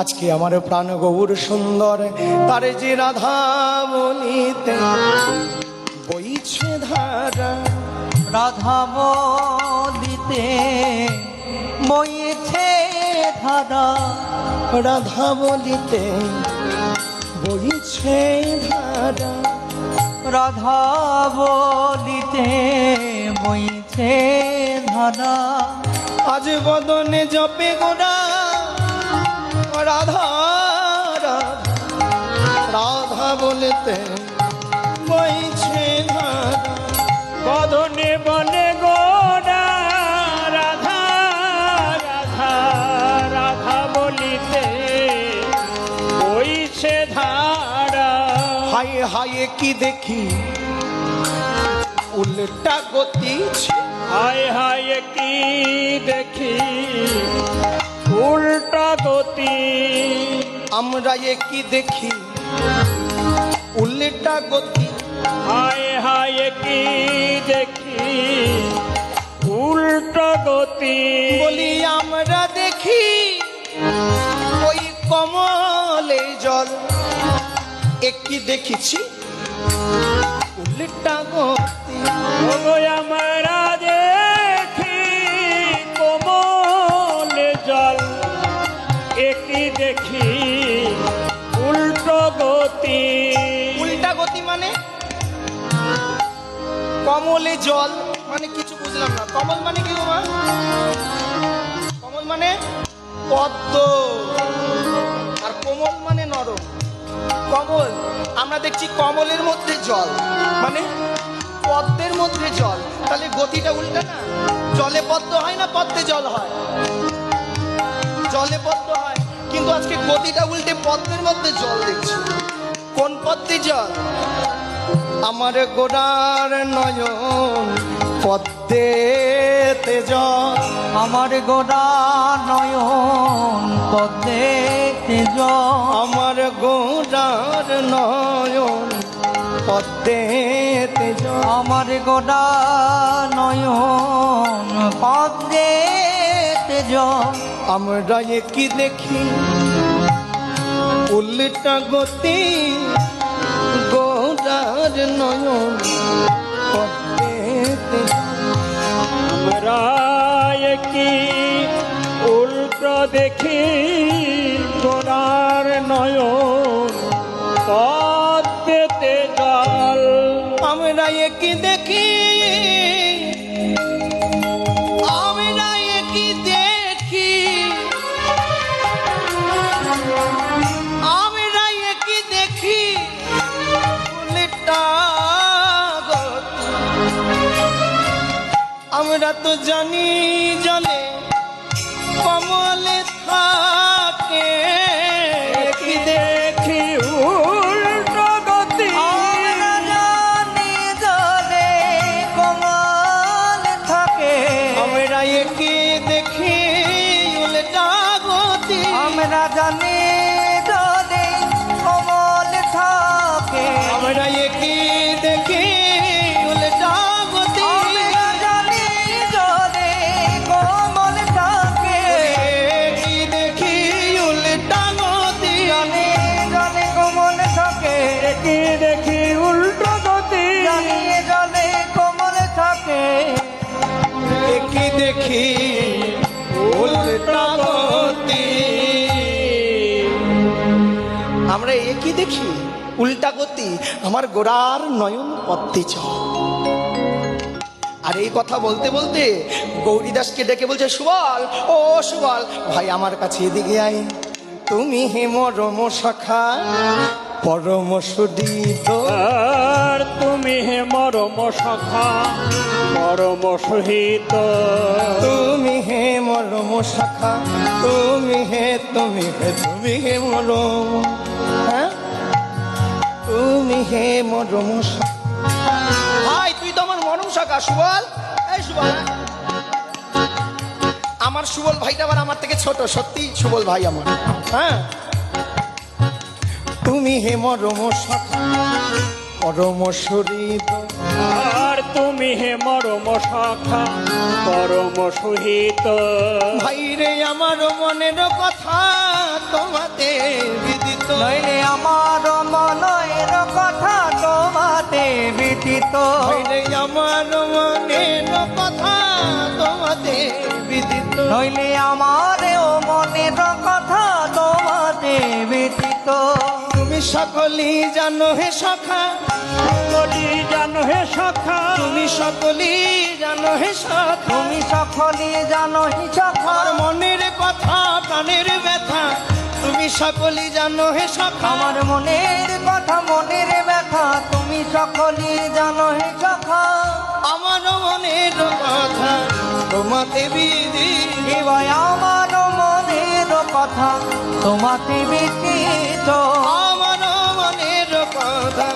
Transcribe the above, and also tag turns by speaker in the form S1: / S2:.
S1: আজকে আমার প্রাণ গৌর সুন্দর তার যে রাধা বলিতে বইছে ধারা,
S2: রাধা বলিতে বইছে ধারা,
S1: রাধা বলিতে বইছে ধারা,
S2: রাধা বলিতে বইছে ধারা।
S1: আজ বদনে জপে গোরা রাধা রাধা, রাধা বলিতে বইছে ধারা,
S3: বদনে বনে গোরা রাধা রাধা, রাধা বলিতে বইছে ধারা।
S1: হায় হায় কি দেখি উল্টা গতি,
S3: হায় হায় কি দেখি উল্টা গতি,
S1: আমরা কি দেখি উল্টা গতি,
S3: হায় হায় কি দেখি উল্টা গতি।
S1: বলি আমরা দেখি ওই কমলে জল, একই দেখেছি উল্টা গতি,
S3: ওগো আমরা দেখি কোমলে জল, একই দেখি উল্টো গতি।
S1: উল্টা গতি মানে কমলে জল মানে কিছু বুঝলাম না। কমল মানে কি গো মা? কমল মানে পদ্ম, আর কোমল মানে নরম। কমল আমরা দেখছি কমলের মধ্যে জল মানে পদ্মের মধ্যে জল, তাহলে গতিটা উল্টা না? জলে পদ্ম হয় না পদ্মে জল হয়? জলে পদ্ম হয়, কিন্তু আজকে গতিটা উল্টে পদ্মের মধ্যে জল দেখছি। কোন পদ্মে জল? আমার গোড়ার নয়ন পদ্মেতে জল,
S2: আমার গোড়া নয়ন পদ্মেতে জল,
S1: আমার গোড়ার নয়ন পদ্মেতে জল,
S2: আমার গোড়া নয়ন পদ্মেতে জল।
S1: আমরা কি দেখি উল্টা গতি, গোড়ার নয়ন পদ্মেতে জল।
S3: আমরা কি উল্টো দেখি গোড়ার নয়ন পদ্মেতে জল,
S1: আমরা কি দেখি, আমরা কি দেখি, আমরা কি দেখি উল্টা গতি। আমরা তো জানি জলে কমলে থাকে,
S3: কি দেখি উল্টো গতি।
S2: আমরা জানি জলে কমল থাকে,
S1: আমরা কি দেখি উল্টা গতি।
S2: আমরা জানি জলে কমল থাকে,
S1: আমরা কি দেখি উল্টা গতি।
S2: আমরা জানি জলে কমল থাকে,
S1: কি দেখি উল্টা গতি।
S2: জানি জলে কমল থাকে,
S3: কি দেখি উল্টো গতি।
S2: জানি জলে কমল থাকে।
S1: কি দেখি উল্টা গতি। আমরা একই দেখি উল্টা গতি, আমার গোড়ার নয়ন পদ্মে জল। আর এই কথা বলতে বলতে গৌরীদাসকে ডেকে বলছে, সুবল ও সুবল ভাই আমার কাছে এদিকে আয়, তুমি হে মরম সখা পরম সুদীত,
S3: আর তুমি হে মরম সখা পরম সহিত,
S1: তুমি হে মরম সখা, তুমি হে তুমি হে তুমি হে মরম, হ্যাঁ তুমি হে মরম সখা। ভাই তুই তো আমার মরম সখা সুবল। এই সুবল, আমার সুবল ভাইটা আবার আমার থেকে ছোট, সত্যি সুবল ভাই আমার। হ্যাঁ তুমি হে মরম সখা পরম সুদীত,
S3: আর তুমি হে মরম সখা পরম সহিত।
S1: ভাই রে আমার মনের কথা তোমাতে বিদিত
S2: নইলে আমার মনের কথা তোমাতে ব্যতীত
S1: হইলে আমার মনের কথা তোমাতে বিদিত
S2: নইলে আমার ও মনের কথা তোমাতে ব্যতীত
S1: তুমি সকলেই জানো হে সখা
S3: সকলি জানো হে সখা
S1: তুমি সকলেই জানো হে সখা
S2: তুমি সকলে জানো হি সখা
S1: আমার মনের কথা প্রাণের ব্যথা তুমি সকলেই জানো হে সখা
S2: আমার মনের কথা মনের ব্যথা তুমি সকলে জানো হি সখা
S1: আমার মনের কথা তোমাতে বিধি
S2: এবার আমার মনের কথা তোমাতে ব্যতীত
S1: আমার মনের কথা